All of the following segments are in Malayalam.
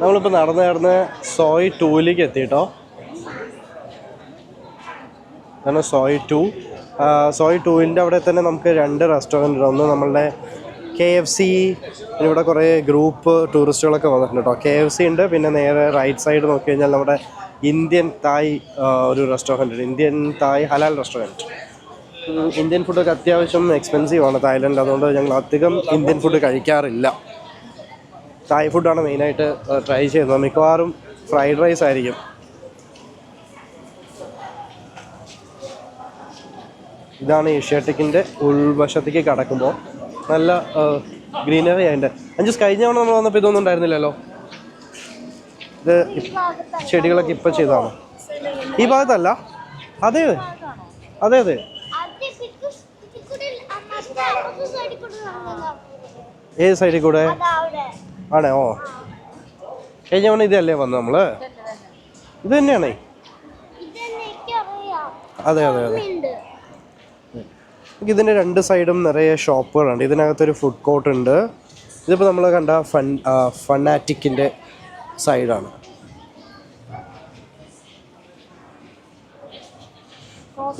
നമ്മളിപ്പോൾ നടന്ന് സോയ് 2ലേക്ക് എത്തിയിട്ടോ. അതാണ് സോയ് 2. സോയ് 2ൻ്റെ അവിടെ തന്നെ നമുക്ക് 2 റെസ്റ്റോറൻറ്റ് ഉണ്ട്. ഒന്ന് നമ്മളുടെ KFC, പിന്നെ ഇവിടെ കുറേ ഗ്രൂപ്പ് ടൂറിസ്റ്റുകളൊക്കെ വന്നിട്ടുണ്ട് കേട്ടോ. KFC ഉണ്ട്. പിന്നെ നേരെ റൈറ്റ് സൈഡ് നോക്കി കഴിഞ്ഞാൽ നമ്മുടെ ഇന്ത്യൻ തായ് ഒരു റെസ്റ്റോറൻറ്റ് ഉണ്ട്. ഇന്ത്യൻ തായ് ഹലാൽ റെസ്റ്റോറൻറ്റ്. ഇന്ത്യൻ ഫുഡൊക്കെ അത്യാവശ്യം എക്സ്പെൻസീവ് ആണ് തായ്ലൻഡ്. അതുകൊണ്ട് ഞങ്ങൾ അധികം ഇന്ത്യൻ ഫുഡ് കഴിക്കാറില്ല. തായ് ഫുഡാണ് മെയിനായിട്ട് ട്രൈ ചെയ്യുന്നത്. മിക്കവാറും ഫ്രൈഡ് റൈസ് ആയിരിക്കും. ഇതാണ് ഏഷ്യാറ്റിക്കിൻ്റെ ഉൾവശത്തേക്ക് കടക്കുമ്പോൾ നല്ല ഗ്രീനറി അതിൻ്റെ. കഴിഞ്ഞ തവണ നമ്മൾ വന്നപ്പോൾ ഇതൊന്നും ഉണ്ടായിരുന്നില്ലല്ലോ. ഇത് ചെടികളൊക്കെ ഇപ്പം ചെയ്തതാണ്. ഈ ഭാഗത്തല്ല. അതെ അതെ അതെ ഏത് സൈഡിൽ കൂടെ ആണേ? ഓ, കഴിഞ്ഞ തവണ ഇതല്ലേ വന്നത് നമ്മൾ? ഇത് തന്നെയാണേ. അതെ അതെ അതെ. ഇതിൻ്റെ 2 സൈഡും നിറയെ ഷോപ്പുകളുണ്ട്. ഇതിനകത്തൊരു ഫുഡ് കോർട്ട് ഉണ്ട്. ഇതിപ്പോൾ നമ്മൾ കണ്ട ഫണ്ണാറ്റിക്കിൻ്റെ സൈഡാണ്.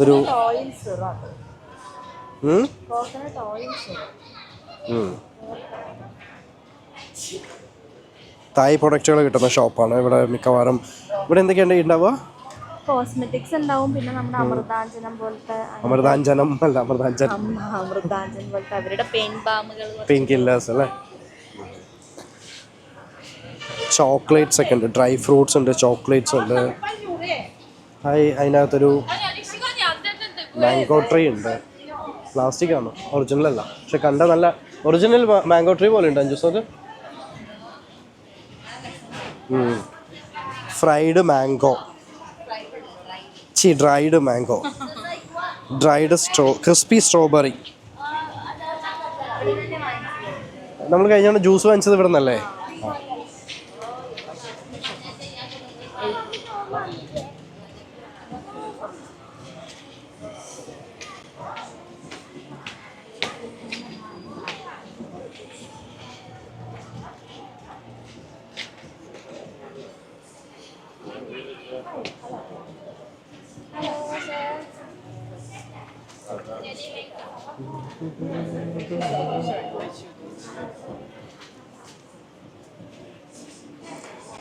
ഒരു തായ് പ്രൊഡക്റ്റുകൾ കിട്ടുന്ന ഷോപ്പാണ് ഇവിടെ മിക്കവാറും. ഇവിടെ എന്തൊക്കെയാണ് ഉണ്ടാവുക? കോസ്മെറ്റിക്സ് ഉണ്ടാവും. പിന്നെ നമ്മുടെ അമൃതാഞ്ജനം പോലത്തെ അവരുടെ പെയിൻ കില്ലേഴ്സ് അല്ലേ. ചോക്ലേറ്റ്സ് ഒക്കെ ഉണ്ട്. ഡ്രൈ ഫ്രൂട്ട്സ് ഉണ്ട്, ചോക്ലേറ്റ്സ് ഉണ്ട്. അതിനകത്തൊരു മാംഗോ ട്രീ ഉണ്ട്. പ്ലാസ്റ്റിക് ആണ്, ഒറിജിനൽ അല്ല. പക്ഷെ കണ്ട നല്ല ഒറിജിനൽ മാംഗോ ട്രീ പോലെ ഉണ്ട്. അഞ്ചു fried mango, dried mango, dried crispy strawberry. നമ്മൾ കഴിഞ്ഞ ജ്യൂസ് വാങ്ങിച്ചത് ഇവിടെ നിന്നല്ലേ?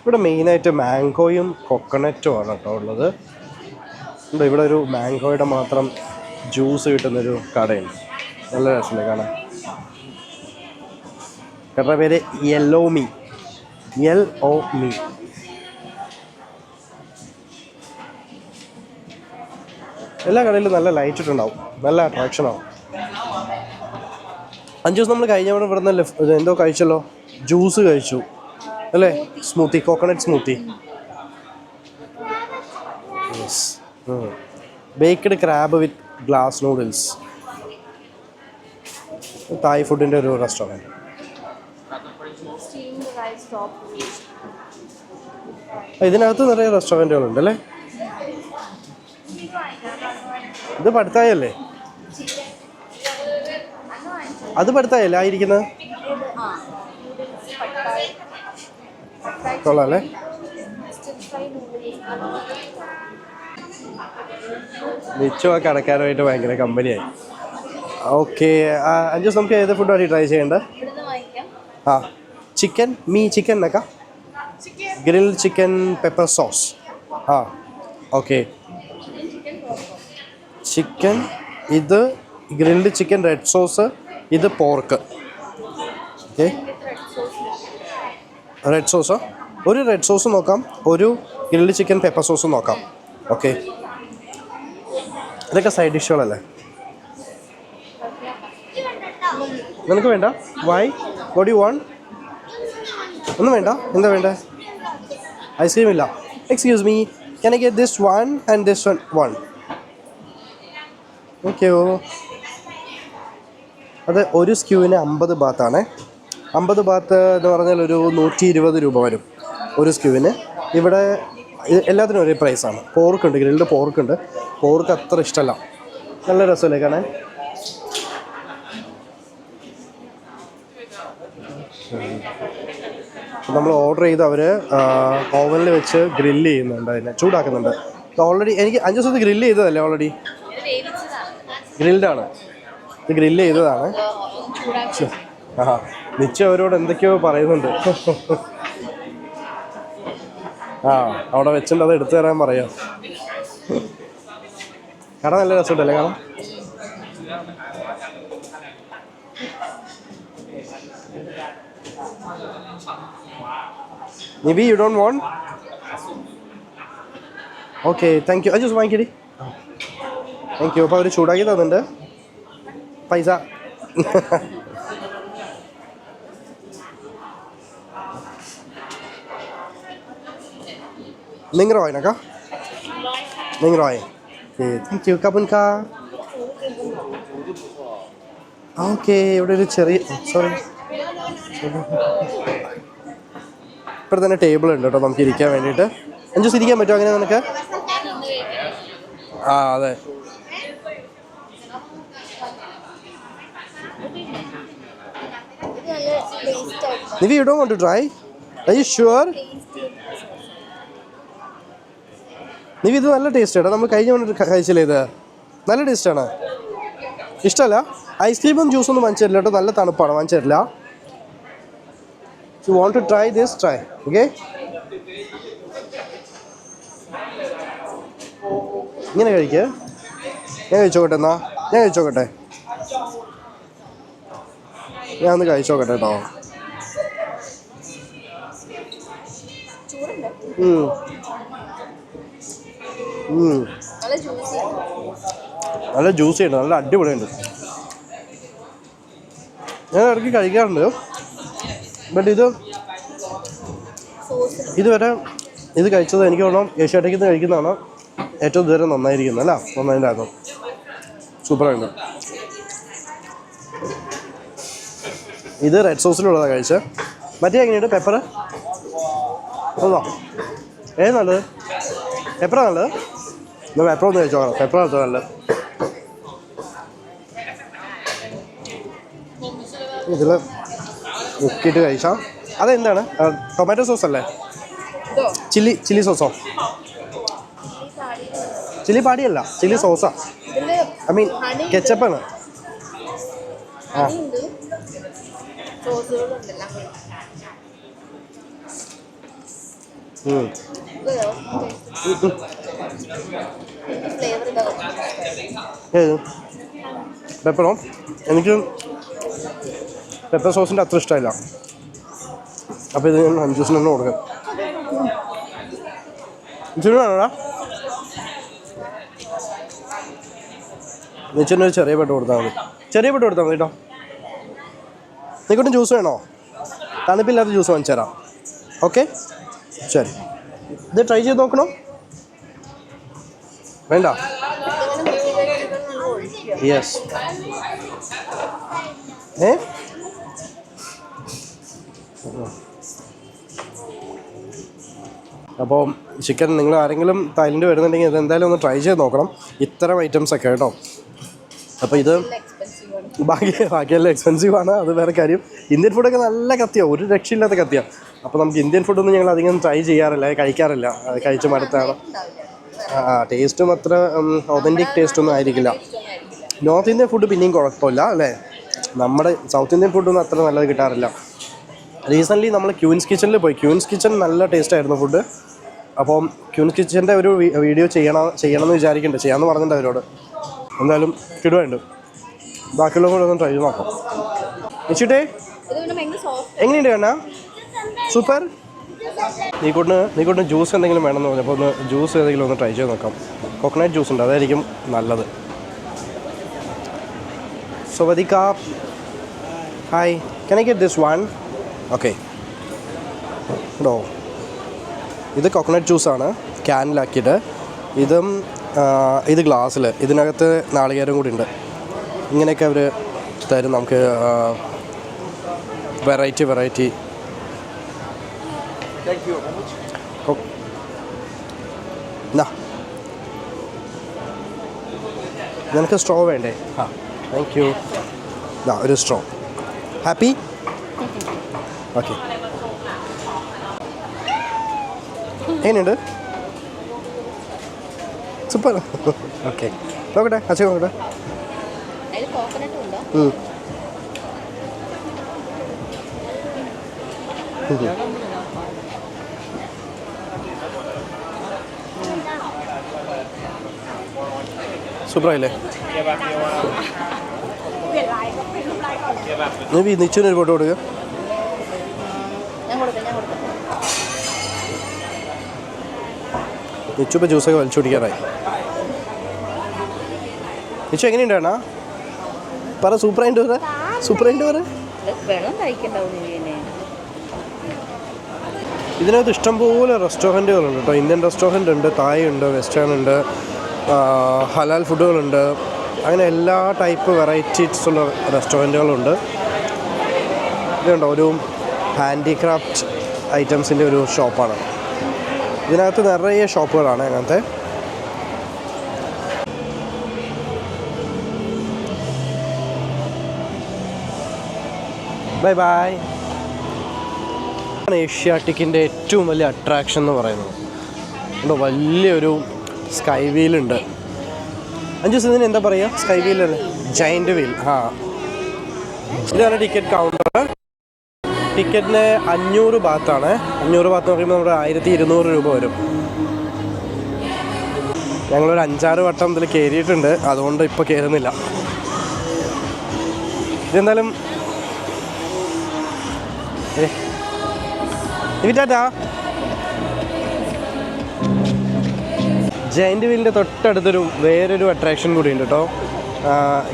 ഇവിടെ മെയിനായിട്ട് മാംഗോയും കൊക്കനറ്റും ആണ് കേട്ടോ ഉള്ളത്. ഇവിടെ ഒരു മാംഗോയുടെ മാത്രം ജ്യൂസ് കിട്ടുന്നൊരു കടയുണ്ട്. നല്ല രസമുണ്ട് കാണാൻ. കടയുടെ പേര് യെല്ലോ മീ. എല്ലാ കടയിലും നല്ല ലൈറ്റ് ഇട്ടുണ്ടാവും. നല്ല അട്രാക്ഷൻ ആവും. 5 ദിവസം നമ്മൾ കഴിഞ്ഞ ഇവിടെ നിന്ന് എന്തോ കഴിച്ചല്ലോ, ജ്യൂസ് കഴിച്ചു അല്ലേ? Smoothie, coconut smoothie. Baked crab with glass noodles. Thai ഫുഡിൻ്റെ ഒരു റെസ്റ്റോറൻറ്റ്. ഇതിനകത്ത് നിറയെ റെസ്റ്റോറൻറ്റുകളുണ്ട് അല്ലേ? ഇത് പടുത്തായല്ലേ? അത് പടുത്തായല്ലേ ആയിരിക്കുന്നത്? കൊള്ളാം അല്ലേ? നിച്ചു ആ കടക്കാരുമായിട്ട് ഭയങ്കര കമ്പനിയായി. ഓക്കെ, 5 ദിവസം നമുക്ക് ഏത് ഫുഡാണ് ട്രൈ ചെയ്യേണ്ടത്? ചിക്കൻ എന്നൊക്കെ ഗ്രിൽഡ് ചിക്കൻ പെപ്പർ സോസ്. ആ ഓക്കെ. ചിക്കൻ ഇത് ഗ്രിൽഡ് ചിക്കൻ റെഡ് സോസ്, ഇത് പോർക്ക്. ഓക്കെ, റെഡ് സോസോ? ഒരു റെഡ് സോസ് നോക്കാം, ഒരു ഗ്രിൽഡ് ചിക്കൻ പെപ്പർ സോസ് നോക്കാം. ഓക്കെ, ഇതൊക്കെ സൈഡ് ഡിഷുകളല്ലേ? നിനക്ക് വേണ്ട? വൈ? What you want? ഒന്നും വേണ്ട? എന്താ വേണ്ടേ? ഐസ്ക്രീം ഇല്ല. Excuse me, can I get this one and this one? Okay. അത് ഒരു സ്ക്യൂവിന് 50 ബാത്താണ്. 50 ബാത്ത് എന്ന് പറഞ്ഞാൽ ഒരു 120 രൂപ വരും ഒരു സ്ക്യൂവിന്. ഇവിടെ എല്ലാത്തിനും ഒരേ പ്രൈസാണ്. പോർക്കുണ്ട്, ഗ്രിൽഡ് പോർക്കുണ്ട്. പോർക്ക് അത്ര ഇഷ്ടമല്ല. നല്ല രസമല്ലേ കാണാൻ? നമ്മൾ ഓർഡർ ചെയ്ത് അവർ ഓവനിൽ വെച്ച് ഗ്രില്ല് ചെയ്യുന്നുണ്ട്, അതിനെ ചൂടാക്കുന്നുണ്ട്. ഓൾറെഡി എനിക്ക് 5 ദിവസത്തെ ഗ്രില്ല് ചെയ്തതല്ലേ? ഓൾറെഡി ഗ്രിൽഡാണ് ഇത്, ഗ്രില്ല് ചെയ്തതാണ്. ആ, നിശ്ചയം അവരോട് എന്തൊക്കെയോ പറയുന്നുണ്ട്. ആ, അവിടെ വെച്ചിട്ട് അത് എടുത്തു തരാൻ പറയാം. കാണാൻ നല്ല രസമുണ്ടല്ലേ കാണാൻ? Maybe you don't want? Okay, thank you. just വാങ്ങിക്കടി. Thank you. അപ്പോൾ അവർ ചൂടാക്കി തന്നിട്ടുണ്ട്. പൈസ Ningroy na ka? Ningroy. Okay, thank you. Kapun ka? Okay, ഇവിടെ ഒരു ചെറിയ ഇവിടെ തന്നെ ടേബിൾ ഉണ്ട് കേട്ടോ നമുക്ക് ഇരിക്കാൻ വേണ്ടിയിട്ട്. അഞ്ച് ഇരിക്കാൻ പറ്റുമോ അങ്ങനെ നിനക്ക്? ആ അതെ. Nivi, you don't want to try? Are you sure? Nivi, ഇത് നല്ല ടേസ്റ്റ് ആണ്. നമ്മൾ കഴിഞ്ഞ കഴിച്ചില്ലേ ഇത്? നല്ല ടേസ്റ്റാണ്. ഇഷ്ടമല്ല? ഐസ്ക്രീമും ജ്യൂസൊന്നും വാങ്ങിച്ചു തരില്ല കേട്ടോ, നല്ല തണുപ്പാണ്, വാങ്ങിച്ചു തരില്ല. You want to try this? Try. Okay? ഇങ്ങനെ കഴിക്കുക. ഞാൻ കഴിച്ചോക്കട്ടെ എന്നാ? ഞാൻ കഴിച്ചോക്കട്ടെ? ഞാൻ ഒന്ന് കഴിച്ചോക്കട്ടെ കേട്ടോ. നല്ല ജ്യൂസി ഉണ്ട്, നല്ല അടിപൊളിയുണ്ട്. ഞാൻ ഇടയ്ക്ക് കഴിക്കാറുണ്ട്. ബട്ട് ഇതുവരെ ഇത് കഴിച്ചത് എനിക്ക് തോന്നണം ഏഷ്യാറ്റിക്കിൽ നിന്ന് കഴിക്കുന്നതാണ് ഏറ്റവും ഇതുവരെ നന്നായിരിക്കുന്നത്. അല്ല, നന്നായിട്ടുണ്ടായിരുന്നു. സൂപ്പറായിരുന്നു. ഇത് റെഡ് സോസിലുള്ളതാണ് കഴിച്ചത്. മറ്റേ എങ്ങനെയുണ്ട്? പെപ്പർ അതോ? ഏത് നല്ലത്? പെപ്പറാണ് നല്ലത്? എന്നാൽ പെപ്പർ ഒന്ന് കഴിച്ചോളാം. പെപ്പറാണ് നല്ലത്. ഇതിൽ മുക്കിയിട്ട് കഴിച്ചാൽ അതെന്താണ്? ടൊമാറ്റോ സോസ് അല്ലേ? ചില്ലി സോസോ? ചില്ലി പാടിയല്ല, ചില്ലി സോസാ. ഐ മീൻ കെച്ചപ്പാണ്. ആ പെപ്പറോ? എനിക്ക് പെപ്പർ സോസിൻ്റെ അത്ര ഇഷ്ടമില്ല. അപ്പോൾ ഇത് ഞാൻ 5 ദിവസം തന്നെ കൊടുക്കാം. ഇച്ചിരിയാണോടാ? നെച്ചിനൊരു ചെറിയ പെട്ട് കൊടുത്താൽ മതി. ചെറിയ പെട്ട് കൊടുത്താൽ മതി കേട്ടോ. നിങ്ങോട്ടും ജ്യൂസ് വേണോ? തണുപ്പില്ലാത്ത ജ്യൂസ് വാങ്ങിച്ചു തരാം. ഓക്കെ, ശരി. ഇത് ട്രൈ ചെയ്ത് നോക്കണോ? വേണ്ട? യെസ്. അപ്പോൾ ചിക്കൻ നിങ്ങൾ ആരെങ്കിലും തായ്ലൻഡ് വരുന്നുണ്ടെങ്കിൽ ഇത് എന്തായാലും ഒന്ന് ട്രൈ ചെയ്ത് നോക്കണം. ഇത്തരം ഐറ്റംസ് ഒക്കെ കേട്ടോ. അപ്പോൾ ഇത് ബാക്കിയെല്ലാം എക്സ്പെൻസീവാണ്, അത് വേറെ കാര്യം. ഇന്ത്യൻ ഫുഡൊക്കെ നല്ല കത്തിയാണ്, ഒരു രക്ഷയില്ലാത്ത കത്തിയാണ്. അപ്പോൾ നമുക്ക് ഇന്ത്യൻ ഫുഡൊന്നും ഞങ്ങൾ അധികം ട്രൈ ചെയ്യാറില്ല, കഴിക്കാറില്ല. അത് കഴിച്ച് മടുത്താണ്. ടേസ്റ്റും അത്ര ഒതൻറ്റിക് ടേസ്റ്റൊന്നും ആയിരിക്കില്ല. നോർത്ത് ഇന്ത്യൻ ഫുഡ് പിന്നെയും കുഴപ്പമില്ല അല്ലേ? നമ്മുടെ സൗത്ത് ഇന്ത്യൻ ഫുഡൊന്നും അത്ര നല്ലത് കിട്ടാറില്ല. റീസെൻ്റ്ലി നമ്മൾ ക്യൂൻസ് കിച്ചണിൽ പോയി. ക്യൂൻസ് കിച്ചൺ നല്ല ടേസ്റ്റ് ആയിരുന്നു ഫുഡ്. അപ്പം ക്യൂൻസ് കിച്ചൻ്റെ ഒരു വീഡിയോ ചെയ്യണമെന്ന് വിചാരിക്കുന്നുണ്ട്. ചെയ്യാമെന്ന് പറഞ്ഞിട്ടുണ്ട് അവരോട്. എന്തായാലും കിടുവായിട്ടുണ്ട്. ബാക്കിയുള്ള കൂടെ ഒന്ന് ട്രൈ ചെയ്ത് നോക്കാം. വെച്ചിട്ടേ എങ്ങനെയുണ്ട് കണ്ണാ? സൂപ്പർ. നീക്കൂട്ടിന് ജ്യൂസ് എന്തെങ്കിലും വേണമെന്ന് പറഞ്ഞു. അപ്പോൾ ഒന്ന് ജ്യൂസ് ഏതെങ്കിലും ഒന്ന് ട്രൈ ചെയ്ത് നോക്കാം. കോക്കനട്ട് ജ്യൂസ് ഉണ്ട്, അതായിരിക്കും നല്ലത്. സവദിക, hi, can I get this one? Okay. ഉണ്ടോ? ഇത് കോക്കനട്ട് ജ്യൂസാണ് ക്യാനിലാക്കിയിട്ട്. ഇത് ഗ്ലാസ്സിൽ, ഇതിനകത്ത് നാളികേരം കൂടി ഉണ്ട്. ഇങ്ങനെയൊക്കെ അവർ തരും നമുക്ക്, വെറൈറ്റി. നിനക്ക് സ്ട്രോ വേണ്ടേ? ആ, താങ്ക് യു. ഒരു സ്ട്രോ. ഹാപ്പി? ഓക്കെ. എങ്ങനെയുണ്ട്? സൂപ്പർ. ഓക്കെ, നോക്കട്ടെ, അച്ഛൻ നോക്കട്ടെ. സൂപ്പറായില്ലേ? നീ നിശ്ചയൊരു ഫോട്ടോ കൊടുക്കുക. നിശ്ചിപ്പോൾ ജ്യൂസൊക്കെ വലിച്ചു കുടിക്കാറായി. നിശ്ചയം എങ്ങനെയുണ്ട് അണ്ണാ? പറ. സൂപ്പറായിട്ട് പറ. ഇതിനകത്ത് ഇഷ്ടംപോലെ റെസ്റ്റോറൻറ്റുകളുണ്ട് കേട്ടോ. ഇന്ത്യൻ റെസ്റ്റോറൻറ്റ് ഉണ്ട്, തായ് ഉണ്ട്, വെസ്റ്റേൺ ഉണ്ട്, ഹലാൽ ഫുഡുകളുണ്ട്. അങ്ങനെ എല്ലാ ടൈപ്പ് വെറൈറ്റീസുള്ള റെസ്റ്റോറൻറ്റുകളുണ്ട്. ഇതുണ്ടോ, ഒരു ഹാൻഡിക്രാഫ്റ്റ് ഐറ്റംസിൻ്റെ ഒരു ഷോപ്പാണ്. ഇതിനകത്ത് നിറയെ ഷോപ്പുകളാണ് അങ്ങനത്തെ. Bye bye. ഏഷ്യാറ്റിക്കിൻ്റെ ഏറ്റവും വലിയ അട്രാക്ഷൻ എന്ന് പറയുന്നത് ഉണ്ടോ, വലിയൊരു സ്കൈ വീലുണ്ട്. 5 ദിവസത്തിന് എന്താ പറയുക? സ്കൈ വീലല്ലേ? Giant wheel. ഇതാണ് ടിക്കറ്റ് കൗണ്ടർ. ടിക്കറ്റിന് 500 ബാത്താണ്. 500 ബാത്ത് എന്ന് പറയുമ്പോൾ നമ്മുടെ 1200 രൂപ വരും. ഞങ്ങളൊരു 5-6 വട്ടം ഇതിൽ കയറിയിട്ടുണ്ട്, അതുകൊണ്ട് ഇപ്പോൾ കയറുന്നില്ല. ഇതെന്തായാലും ടാറ്റാ. ജയൻറ്റ് വീലിൻ്റെ തൊട്ടടുത്തൊരു വേറൊരു അട്രാക്ഷൻ കൂടി ഉണ്ട് കേട്ടോ.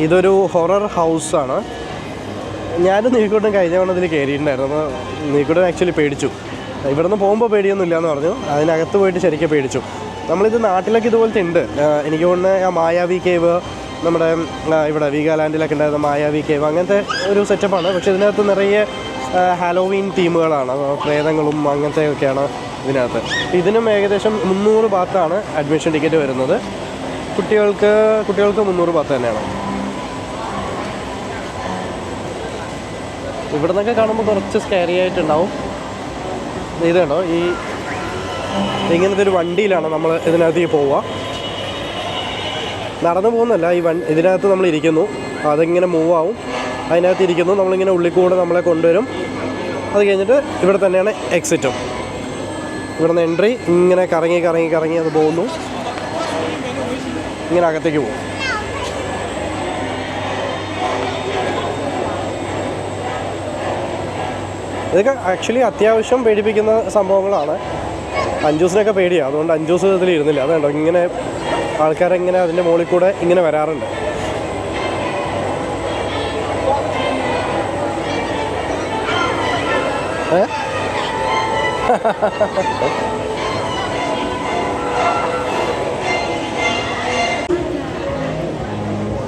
ഇതൊരു ഹൊറർ ഹൗസാണ്. ഞാനും നീക്കൂട്ടും കഴിഞ്ഞ തവണ ഇതിൽ കയറിയിട്ടുണ്ടായിരുന്നു. അപ്പോൾ നീക്കൂട്ടൻ ആക്ച്വലി പേടിച്ചു. ഇവിടെ നിന്ന് പോകുമ്പോൾ പേടിയൊന്നും ഇല്ലയെന്ന് പറഞ്ഞു. അതിനകത്ത് പോയിട്ട് ശരിക്കും പേടിച്ചു. നമ്മളിത് നാട്ടിലൊക്കെ ഇതുപോലത്തെ ഉണ്ട്. എനിക്ക് തോന്നുന്നത് ആ മായാവി കേവ്, നമ്മുടെ ഇവിടെ വീഗാലാൻഡിലൊക്കെ ഉണ്ടായിരുന്ന മായാവി കേവ്, അങ്ങനത്തെ ഒരു സെറ്റപ്പാണ്. പക്ഷേ ഇതിനകത്ത് നിറയെ ഹാലോവീൻ തീമുകളാണ്, പ്രേതങ്ങളും അങ്ങനത്തെ ഒക്കെയാണ് ഇതിനകത്ത്. ഇതിനും ഏകദേശം 300 ബാത്താണ് അഡ്മിഷൻ ടിക്കറ്റ് വരുന്നത്. കുട്ടികൾക്ക് 300 ബാത്ത് തന്നെയാണ്. ഇവിടെ നിന്നൊക്കെ കാണുമ്പോൾ കുറച്ച് സ്കാരി ആയിട്ടുണ്ടാവും. ഇത് കണ്ടോ, ഇങ്ങനത്തെ ഒരു വണ്ടിയിലാണ് നമ്മൾ ഇതിനകത്തേക്ക് പോവുക. നടന്നു പോകുന്നല്ല, ഇതിനകത്ത് നമ്മൾ ഇരിക്കുന്നു. അതിങ്ങനെ മൂവ് ആവും. അതിനകത്ത് ഇരിക്കുന്നു. നമ്മളിങ്ങനെ ഉള്ളിൽ കൂടെ നമ്മളെ കൊണ്ടുവരും. അത് കഴിഞ്ഞിട്ട് ഇവിടെ തന്നെയാണ് എക്സിറ്റും. ഇവിടെ നിന്ന് എൻട്രി. ഇങ്ങനെ കറങ്ങി അത് പോകുന്നു. ഇങ്ങനെ അകത്തേക്ക് പോകും. ഇതൊക്കെ ആക്ച്വലി അത്യാവശ്യം പേടിപ്പിക്കുന്ന സംഭവങ്ങളാണ്. അഞ്ചൂസിനൊക്കെ പേടിയാണ്. അതുകൊണ്ട് അഞ്ചൂസ് ഇതിൽ ഇരുന്നില്ല. അതുകൊണ്ടോ ഇങ്ങനെ ആൾക്കാരെങ്ങനെ അതിൻ്റെ മുകളിൽ കൂടെ ഇങ്ങനെ വരാറുണ്ട്.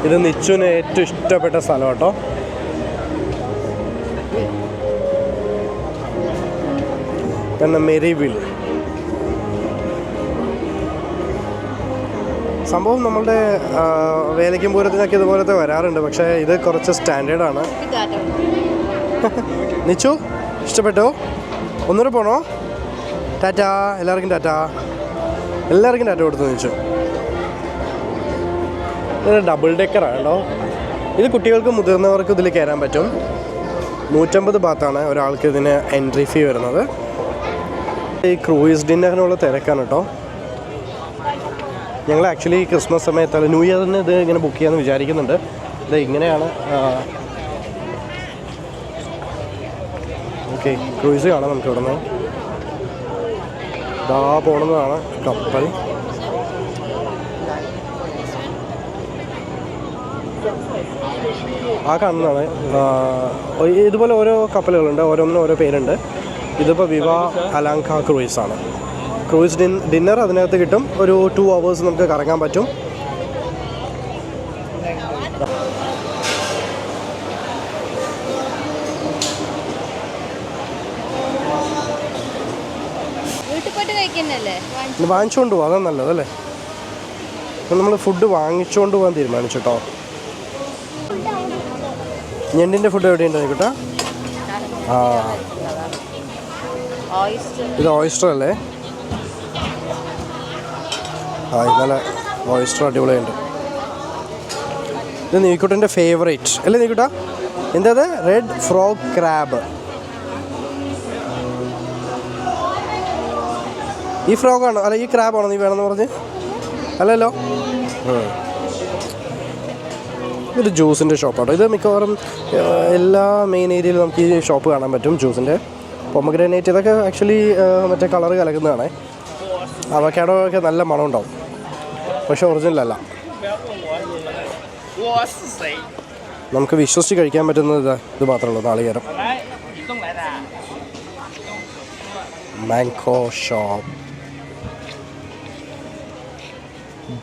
ഇത് നിച്ചുവിന് ഏറ്റവും ഇഷ്ടപ്പെട്ട സ്ഥലം കേട്ടോ. കാരണം മെറിവിൽ സംഭവം നമ്മളുടെ വേലയ്ക്കും പൂരത്തിനൊക്കെ ഇതുപോലത്തെ വരാറുണ്ട്. പക്ഷേ ഇത് കുറച്ച് സ്റ്റാൻഡേർഡാണ്. നിച്ചു ഇഷ്ടപ്പെട്ടോ? ഒന്നുകൂടെ പോണോ? ടാറ്റാ. എല്ലാവർക്കും ടാറ്റ കൊടുത്തു നിച്ചു. ഇത് ഡബിൾ ഡെക്കറാണ് കേട്ടോ. ഇത് കുട്ടികൾക്കും മുതിർന്നവർക്കും ഇതിൽ കയറാൻ പറ്റും. 150 ബാത്താണ് ഒരാൾക്ക് ഇതിന് എൻട്രി ഫീ വരുന്നത്. ഈ ക്രൂയിസ് ഡിന്നറിനുള്ള തിരക്കാണ് കേട്ടോ. ഞങ്ങൾ ആക്ച്വലി ക്രിസ്മസ് സമയത്തല്ല ന്യൂ ഇയറിന് ഇത് ഇങ്ങനെ ബുക്ക് ചെയ്യാമെന്ന് വിചാരിക്കുന്നുണ്ട്. ഇത് ഇങ്ങനെയാണ്. ഓക്കെ, ക്രൂയിസ് കാണാം നമുക്ക് ഇവിടെ നിന്ന്. ഇതാ പോണതാണ് കപ്പൽ. ആ കാണുന്നതാണ്. ഇതുപോലെ ഓരോ കപ്പലുകളുണ്ട്, ഓരോന്നിനും ഓരോ പേരുണ്ട്. ഇതിപ്പോൾ വിവ അലാങ്ക ക്രൂയിസാണ്. ക്രൂയിസ് ഡിന്നർ അതിനകത്ത് കിട്ടും. ഒരു 2 hours നമുക്ക് കറങ്ങാൻ പറ്റും. വാങ്ങിച്ചുകൊണ്ട് പോകാം, അതാണ് നല്ലതല്ലേ. നമ്മൾ ഫുഡ് വാങ്ങിച്ചുകൊണ്ട് പോകാൻ തീരുമാനിച്ചു കേട്ടോ. ഞണ്ടിൻ്റെ ഫുഡ് എവിടെയുണ്ട് കേട്ടോ? ആ, ഇത് ഓയിസ്റ്റർ അല്ലേ? ആ, ഇന്നലെ ഓയിസ്റ്റർ അടിപൊളിയുണ്ട്. ഇത് നീക്കുട്ടൻ്റെ ഫേവറേറ്റ് അല്ലേ നീക്കുട്ട? എന്താ റെഡ് ഫ്രോഗ് ക്രാബ്. ഈ ഫ്രോഗാണോ അല്ല ഈ ക്രാബാണോ നീ വേണമെന്ന് പറഞ്ഞ്? അല്ലല്ലോ. ഇത് ജ്യൂസിൻ്റെ ഷോപ്പാട്ടോ. ഇത് മിക്കവാറും എല്ലാ മെയിൻ ഏരിയയിലും നമുക്ക് ഈ ഷോപ്പ് കാണാൻ പറ്റും. ജ്യൂസിൻ്റെ പൊമഗ്രാനേറ്റ് ഇതൊക്കെ ആക്ച്വലി മറ്റേ കളറ് കലക്കുന്നതാണ്. അവക്കാഡോ ഒക്കെ നല്ല മണം ഉണ്ടാവും, പക്ഷെ ഒറിജിനലല്ല. നമുക്ക് വിശ്വസിച്ച് കഴിക്കാൻ പറ്റുന്നത് ഇത് മാത്രമേ ഉള്ളൂ, നാളികേരം. Mango shop,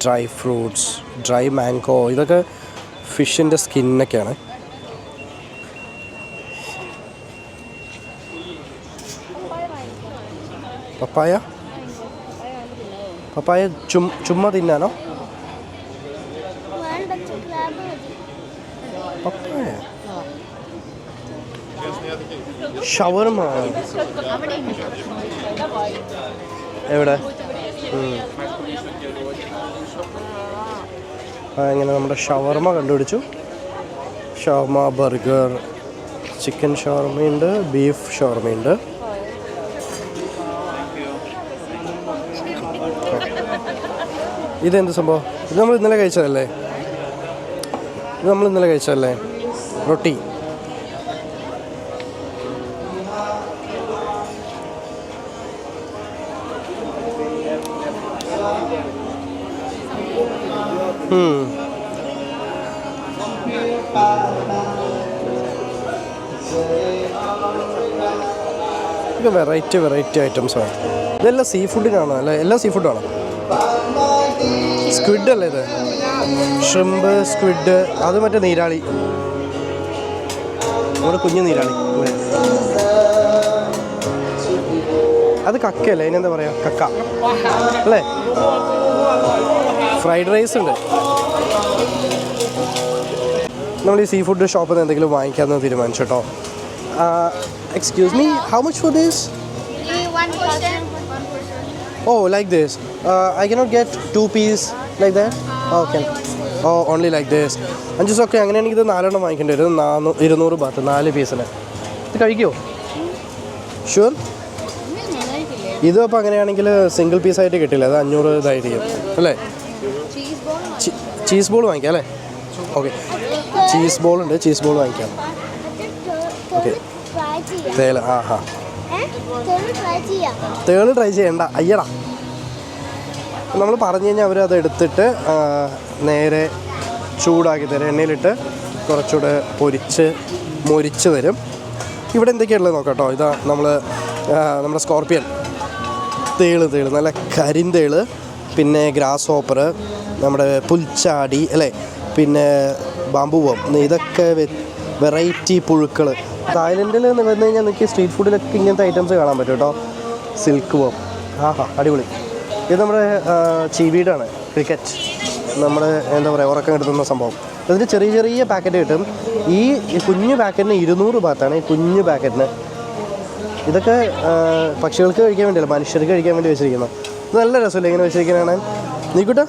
dry fruits, dry mango. ഇതൊക്കെ ഫിഷിൻ്റെ സ്കിന്നൊക്കെയാണ്. പപ്പായ പപ്പായ ചുമ്മാ തിന്നാനോ? പപ്പായ ഷവർമ എവിടെ? ഇങ്ങനെ നമ്മുടെ ഷവർമ കണ്ടുപിടിച്ചു. ഷവർമ, ബർഗർ, ചിക്കൻ ഷവർമയുണ്ട്, ബീഫ് ഷവർമയുണ്ട്. ഇതെന്ത് സംഭവം? ഇത് നമ്മൾ ഇന്നലെ കഴിച്ചതല്ലേ? റൊട്ടി. ഇത് വെറൈറ്റി ഐറ്റംസാണ്. ഇതെല്ലാം സീ ഫുഡിനാണോ? അല്ല, എല്ലാം സീ ഫുഡാണോ? സ്ക്വിഡ് അല്ലേ ഇത്? ഷ്രിമ്പ്, സ്ക്വിഡ്, അത് മറ്റേ നീരാളി, നമ്മുടെ കുഞ്ഞു നീരാളി. അത് കക്കയല്ലേ? അതിനെന്താ പറയുക? കക്ക അല്ലേ? ഫ്രൈഡ് റൈസ് ഉണ്ട്. നമ്മൾ ഈ സീ ഫുഡ് ഷോപ്പിൽ നിന്ന് എന്തെങ്കിലും വാങ്ങിക്കാമെന്ന് തീരുമാനിച്ചു കേട്ടോ. Excuse me, how much for this? 1 person. Oh, like this. I cannot get 2 pieces like that. Okay. Oh, only like this. And just okay. അങ്ങനെയാണെങ്കിൽ ഇത് 4 വാങ്ങിക്കേണ്ടി വരും. 200 ബാത്ത് 4 പീസിന്. ഇത് കഴിക്കുമോ? ഷുവർ? ഇത് അപ്പോൾ അങ്ങനെയാണെങ്കിൽ സിംഗിൾ പീസായിട്ട് കിട്ടില്ല, അത് 500 ഇതായിരിക്കും അല്ലേ? ചീസ് ബോൾ വാങ്ങിക്കാം അല്ലേ? ഓക്കെ, ചീസ് ബോൾ ഉണ്ട്, ചീസ് ബോൾ വാങ്ങിക്കാം. ഓക്കെ, തേള്. തേള് ട്രൈ ചെയ്യണ്ട, അയ്യടാ. നമ്മൾ പറഞ്ഞു കഴിഞ്ഞാൽ അവരത് എടുത്തിട്ട് നേരെ ചൂടാക്കി തരും, എണ്ണയിലിട്ട് കുറച്ചുകൂടെ മൊരിച്ച് തരും. ഇവിടെ എന്തൊക്കെയുള്ളത് നോക്കാം കേട്ടോ. ഇതാ നമ്മുടെ സ്കോർപ്പിയൻ തേള്, നല്ല കരിന്തേള്, പിന്നെ ഗ്രാസ് ഹോപ്പർ, നമ്മുടെ പുൽച്ചാടി അല്ലേ, പിന്നെ ബാമ്പൂവം. ഇതൊക്കെ വെറൈറ്റി പുഴുക്കൾ. തായ്ലൻഡിൽ വന്നു കഴിഞ്ഞാൽ നിങ്ങൾക്ക് സ്ട്രീറ്റ് ഫുഡിലൊക്കെ ഇങ്ങനത്തെ ഐറ്റംസ് കാണാൻ പറ്റും കേട്ടോ. സിൽക്ക് വോം, അടിപൊളി. ഇത് നമ്മുടെ ചീവീടാണ്, ക്രിക്കറ്റ്, നമ്മുടെ എന്താ പറയുക ഉറക്കം കിട്ടുന്ന സംഭവം. അതിന് ചെറിയ പാക്കറ്റ് കിട്ടും. ഈ കുഞ്ഞു പാക്കറ്റിന് 200 ബാത്താണ്, ഈ കുഞ്ഞു പാക്കറ്റിന്. ഇതൊക്കെ പക്ഷികൾക്ക് കഴിക്കാൻ വേണ്ടിയല്ല, മനുഷ്യർക്ക് കഴിക്കാൻ വേണ്ടി വെച്ചിരിക്കുന്നത്. ഇത് നല്ല രസമല്ലേ ഇങ്ങനെ വെച്ചിരിക്കുന്നതാണ്. നീക്കൂട്ട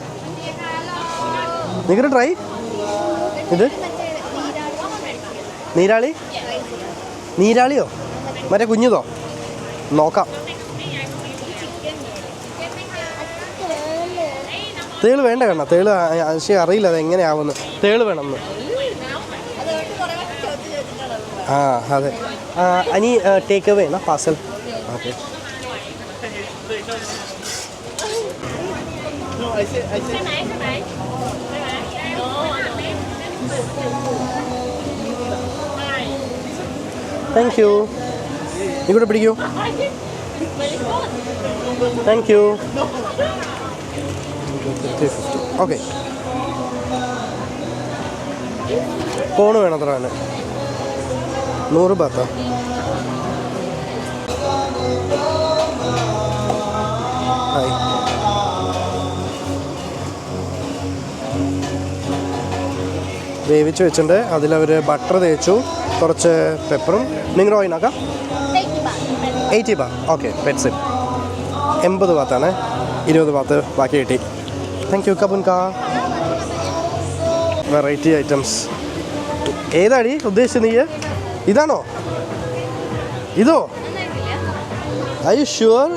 ട്രൈ. ഇത് നീരാളി നീരാളിയോ മറ്റേ കുഞ്ഞുതോ നോക്കാം. തേള് വേണ്ട കണ്ണ, തേള് പക്ഷേ അറിയില്ല അത് എങ്ങനെയാവുന്നു. തേള് വേണമെന്ന്. ആ അതെ. അനി ടേക്ക് അവേ എന്നാ പാർസൽ. ഓക്കെ. Thank you. ഇവിടെ പിടിക്കൂ. Thank you. ഓക്കെ. ഫോണ് വേണം അത്ര തന്നെ. 100 ബാത്താ. ഹായ്. വേവിച്ച് വെച്ചിട്ടുണ്ട്. അതിലവർ ബട്ടർ തേച്ചു, കുറച്ച് പെപ്പറും. നിങ്ങളുടെ ഓയിനാക്കാം 80 ബാ. Okay pets 80 ബാത്താണ്. 20 ബാത്ത് ബാക്കി കിട്ടി. താങ്ക് യു കബുൻക. Variety items. ഏതാടി ഉദ്ദേശിച്ചത് നീ? ഇതാണോ? ഇതോ? Are you sure?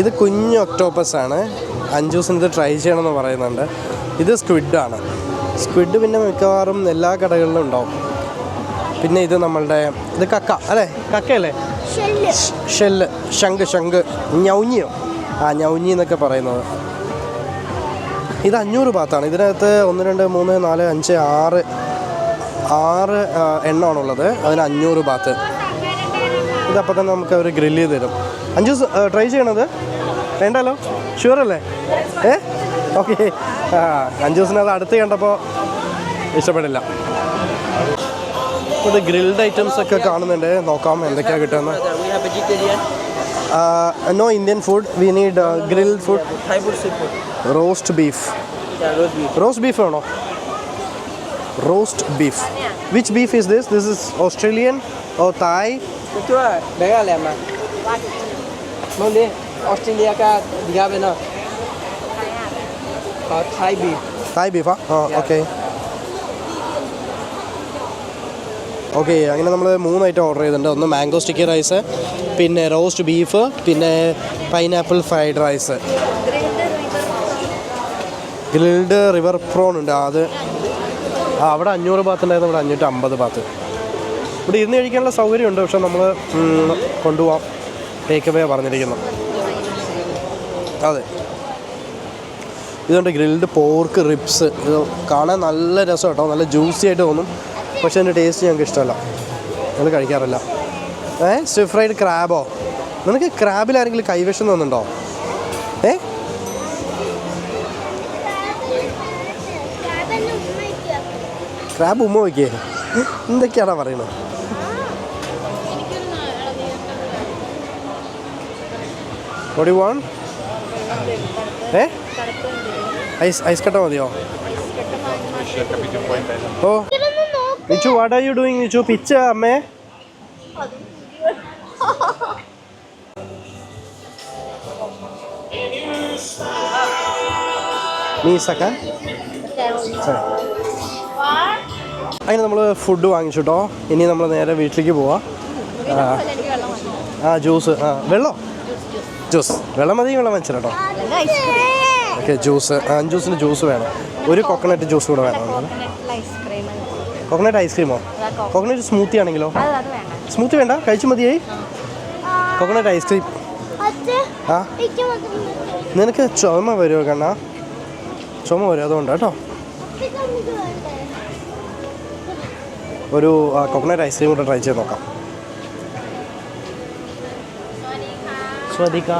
ഇത് കുഞ്ഞ് ഒക്ടോപ്പസ് ആണ്. അഞ്ജൂസിന് ഇത് ട്രൈ ചെയ്യണമെന്ന് പറയുന്നുണ്ട്. ഇത് സ്ക്വിഡാണ്. സ്ക്വിഡ് പിന്നെ മിക്കവാറും എല്ലാ കടകളിലും ഉണ്ടാവും. പിന്നെ ഇത് നമ്മളുടെ ഇത് കക്ക അല്ലേ? കക്കയല്ലേ? ഷെല്ല്. ശംഖ് ഞൗഞ്ഞിയോ? ആ ഞൗഞ്ഞി എന്നൊക്കെ പറയുന്നത്. ഇത് 500 ബാത്താണ്. ഇതിനകത്ത് 1 2 3 4 5 6 എണ്ണമാണുള്ളത്. അതിന് 500 ബാത്ത്. ഇതപ്പോൾ തന്നെ നമുക്ക് അവർ ഗ്രില്ല് ചെയ്ത് തരും. അഞ്ജൂസ് ട്രൈ ചെയ്യണത് വേണ്ടല്ലോ? ഷുവർ അല്ലേ? ഓക്കെ. അഞ്ജൂസിന് അത് അടുത്ത് കണ്ടപ്പോൾ ഇഷ്ടപ്പെടില്ല. ഇത് ഗ്രിൽഡ് ഐറ്റംസ് ഒക്കെ കാണുന്നുണ്ട്. നോക്കാം എന്തൊക്കെയാണ് കിട്ടുന്നത്. No Indian food. We need grilled food. Roast beef. Roast beef ആണോ? Roast beef. Which beef is this? This is Australian or Thai? Australia का दिखा है ना थाई बीफ. തായ് ബീഫാ? ആ ഓക്കെ. ഓക്കെ അങ്ങനെ നമ്മൾ 3 ഐറ്റം ഓർഡർ ചെയ്തിട്ടുണ്ട്. ഒന്ന് മാംഗോ സ്റ്റിക്കി റൈസ്, പിന്നെ റോസ്റ്റ് ബീഫ്, പിന്നെ pineapple fried rice. Grilled river prawn ഉണ്ട്. അത് അവിടെ 500 ബാത്ത് ഉണ്ടായിരുന്നു. ഇവിടെ 550 ബാത്ത്. ഇവിടെ ഇരുന്ന് കഴിക്കാനുള്ള സൗകര്യമുണ്ട്. പക്ഷെ നമ്മൾ കൊണ്ടുപോകാം. ടേക്ക് അവേ പറഞ്ഞിരിക്കുന്നു. അതെ. ഇതുകൊണ്ട് ഗ്രിൽഡ് പോർക്ക് റിബ്സ്. ഇത് കാണാൻ നല്ല രസം കേട്ടോ. നല്ല ജ്യൂസി ആയിട്ട് തോന്നും. പക്ഷെ അതിൻ്റെ ടേസ്റ്റ് ഞങ്ങൾക്ക് ഇഷ്ടമല്ല. ഞങ്ങൾ കഴിക്കാറില്ല. സ്റ്റിർ ഫ്രൈഡ് ക്രാബോ? നിനക്ക് ക്രാബിൽ ആരെങ്കിലും കൈവശം തോന്നുന്നുണ്ടോ? ക്രാബ് ഉമ്മ വയ്ക്കേ? എന്തൊക്കെയാണോ പറയണത്? What do you want? Ice കട്ട മതിയോ? ഓ Nichu, what are you doing Nichu? പിച്ച അമ്മേ. മീസക്ക. അങ്ങനെ നമ്മൾ ഫുഡ് വാങ്ങിച്ചു കേട്ടോ. ഇനി നമ്മൾ നേരെ വീട്ടിലേക്ക് പോവാം. ജ്യൂസ്. വെള്ളം. ജ്യൂസ്. വെള്ളം മതി. വെള്ളം വാങ്ങിച്ചു കേട്ടോ. ഓക്കെ. ജ്യൂസ്. ജ്യൂസിന് ജ്യൂസ് വേണം. ഒരു കോക്കനട്ട് ജ്യൂസ് കൂടെ വേണം. കോക്കനട്ട് ഐസ്ക്രീമോ? കോക്കനട്ട് സ്മൂത്തി ആണെങ്കിലോ? സ്മൂത്തി വേണ്ട, കഴിച്ചു മതിയായി. Coconut ice cream. ആ നിനക്ക് ചുമ വരുമോ കണ്ണാ? ചുമ വരും, അതുകൊണ്ട് കേട്ടോ. ഒരു കോക്കനട്ട് ഐസ്ക്രീം കൂടെ ട്രൈ ചെയ്ത് നോക്കാം. സ്വാദിക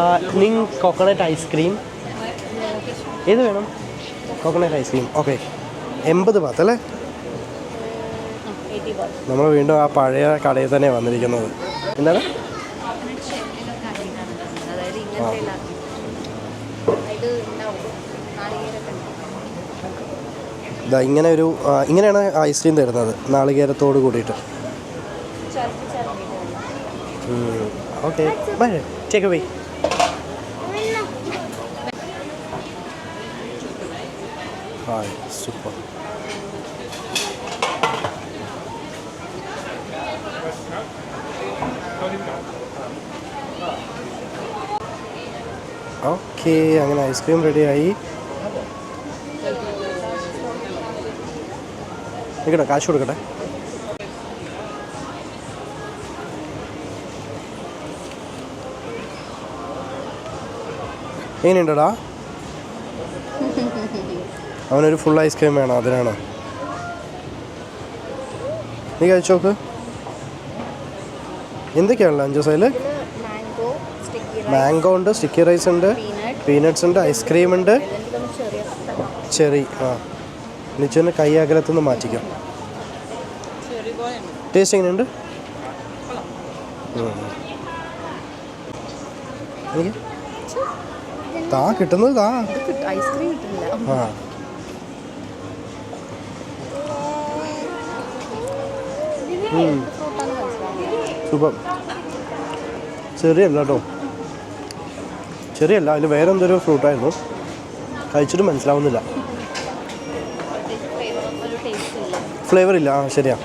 നിങ് കോക്കനട്ട് ഐസ്ക്രീം ഏത് വേണം? Coconut ice cream. ഓക്കെ. 80 ബാത്ത് അല്ലേ? നമ്മൾ വീണ്ടും ആ പഴയ കടയിൽ തന്നെ വന്നിരിക്കുന്നത്. എന്താണ്? ഇതാ ഇങ്ങനെയാണ് ഐസ്ക്രീം തരുന്നത്, നാളികേരത്തോട് കൂടിയിട്ട്. Okay bye. Take away. Hi super. Okay, അങ്ങനെ ഐസ്ക്രീം റെഡിയായി. നിൽക്കട്ടെ, കാശ് കൊടുക്കട്ടെ. എങ്ങനെയുണ്ടടാ? അവനൊരു ഫുൾ ഐസ്ക്രീം വേണം, അതിനാണ്. നീ കഴിച്ചു നോക്ക്. എന്തൊക്കെയാണല്ലോ 5 ദിവസത്തിൽ? മാംഗോ സ്റ്റിക്കി മാംഗോ ഉണ്ട്, സ്റ്റിക്കി റൈസ് ഉണ്ട്, പീനട്ട്സ് ഉണ്ട്, ഐസ്ക്രീം ഉണ്ട്, ചെറി. ആ, നിച്ചൊന്ന് കൈ അകലത്തുനിന്ന് മാറ്റിക്കാം. ടേസ്റ്റ് എങ്ങനെയുണ്ട്? എനിക്ക് താ കിട്ടുന്നത് താ. ഐസ്ക്രീം കിട്ടുന്നില്ല. ആ, സൂപ്പർ. ചെറിയല്ല കേട്ടോ, ചെറിയല്ല, അതിൽ വേറെ എന്തൊരു ഫ്രൂട്ടായിരുന്നു, കഴിച്ചിട്ട് മനസ്സിലാവുന്നില്ല. ഫ്ലേവർ ഇല്ല. ആ, ശരിയാ.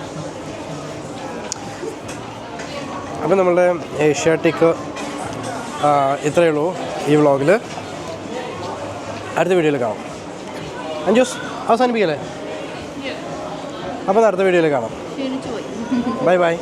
അപ്പം നമ്മളുടെ ഏഷ്യാറ്റിക് ഇത്രയേ ഉള്ളൂ ഈ വ്ളോഗിൽ. അടുത്ത വീഡിയോയിൽ കാണാം. അഞ്ജൂസ് അവസാനിപ്പിക്കല്ലേ? അപ്പം അടുത്ത വീഡിയോയിൽ കാണാം. Bye bye.